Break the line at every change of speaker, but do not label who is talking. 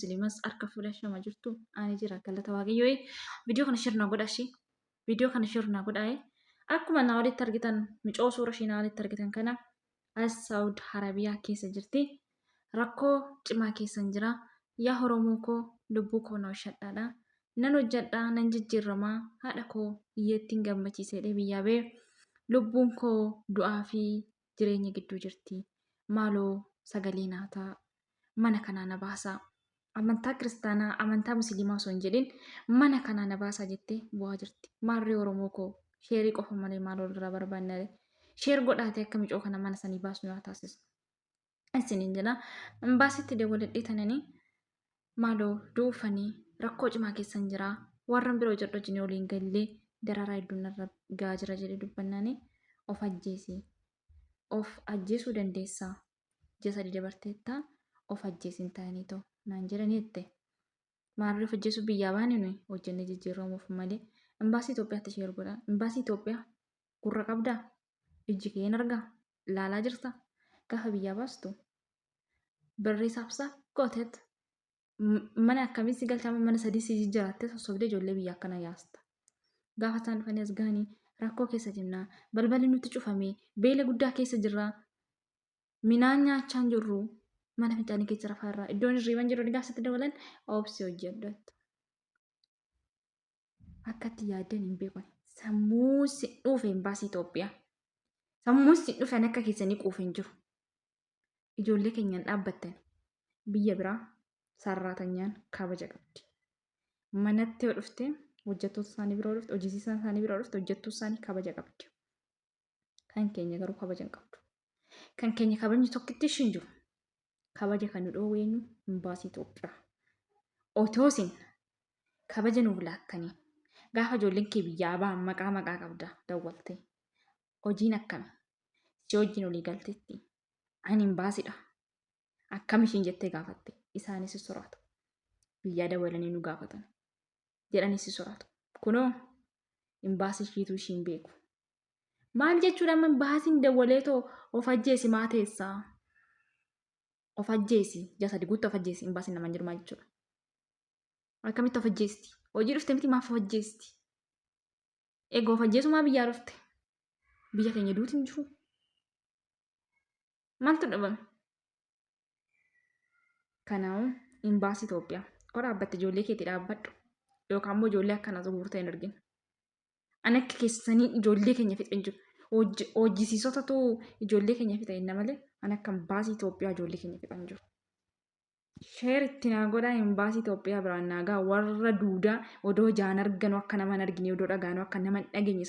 musliimas harka fuudhashama jirtu ani jira galata waaqayyoo viidiyoo kana shirna godhashi viidiyoo kana shirna godhaa'e akkuma na walitti argitan micoo suura shiinaa walitti argitan kana as Saawud Arabiyaa keessa jirti rakkoo cimaa keessan jira yaa Oromoo koo lubbuu koo na oshadhaadha nan hojjadhaa nan jijjiiramaa haadha koo hiyyeettiin gammachiisedhe biyyaa bee lubbuun koo du'aa fi jireenya gidduu jirti maaloo sagalee naataa mana kanaa na baasaa amantaa kiristaanaa amantaa musliimaa osoo hin jedhin mana kanaa na baasaa jettee bu'aa jirti maarree Oromoo koo sheerii qofa malee maaloo irraa barbaanne sheer godhaatee akka micoo kana mana sanii baasu naa taasisu isiniin jedha imbaasitti dabaladhee tananii maaloo duufanii rakkoo cimaa keessan jira warran biroo jedhu wajjin waliin gallee dararaa hedduun irra gaa jira jedhee dubbannaanii of ajjeesuu dandeessaa jasa dabarteetta of ajjeesin ta'anii ta'u naan jedhanii jette maarree of ajjeesuu biyyaa baanii nuyi hojjennee jijjiiramuuf malee imbaasii Itoophiyaatti sheer godha imbaasii Itoophiyaa gurra qabdaa ijji keen argaa ilaalaa jirta gaafa biyyaa baastu barreessaafsaa gooteet mana akkamitti galchama mana sadii si jijjiiraattee sossobdee ijoollee biyya akkana yaasta gaafa isaan dhufanii as gahanii rakkoo keessa jirnaa balballi nutti cufamee beela guddaa keessa jirraa minaan nyaachaan jirru mana fincaanii keessa rafaarraa iddoon hirriiban jiru gaafsatti dabalan oobsii hojjedhu akkatti yaaddan hin beekne sammuu si dhufe imbaasii Itoophiyaa sammuu si dhufe akka keessanii quufin jiru ijoollee keenyaan dhaabbattan biyya biraa sarraatanyaan kabaja qabdi manatti yoo dhufte hojjettoota isaanii biroo dhufte hojjisiisaan isaanii biroo dhufte hojjettoota isaanii kabaja qabdi kan keenya garuu kabaja hin qabdu kan keenya kabajni tokkitti ishiin jiru kabaja kan nu dhoowweenyu imbaasii Itoophiyaa otoosin kabaja nuuf laakkanii gaafa ijoolleen kee biyyaa ba'an maqaa qabda dawwalte hojiin akkami si wajjin olii galteetti ani imbaasidha akkam ishiin jettee gaafatte isaanis soraatu biyyaa dawwalanii nu gaafatan jedhanis soraatu kunoo imbaasii ishiitu ishiin beeku maal jechuudha imbaasiin dawwaleetoo of ajjeesi maateessaa of ajjeesi jasadi guutuu of ajjeesi imbaasiin namaan jiru maal jechuudha akkamitti of ajjeesti hojii dhufte miti maaf of ajjeesti egaa of ajjeesumaa biyyaa dhufte biyya keenya duutiin jiru maaltu dhabame kanaa'u imbaasii Itoophiyaa qoraabbatte ijoollee keetti dhaabbadhu yookaan immoo ijoollee akkanaas guurtee hin arginu ani akka keessanii ijoollee keenya fixeen jiru hojjisiisotatu ijoollee keenya fixa jenna malee ani akka imbaasii Itoophiyaa ijoollee keenya fixan jiru. Sheer itti naa godhaa imbaasii Itoophiyaa biraan naagaa warra duudaa odoo jaan arganu akka nama hin argine odoo dhagaanu akka nama hin dhageenye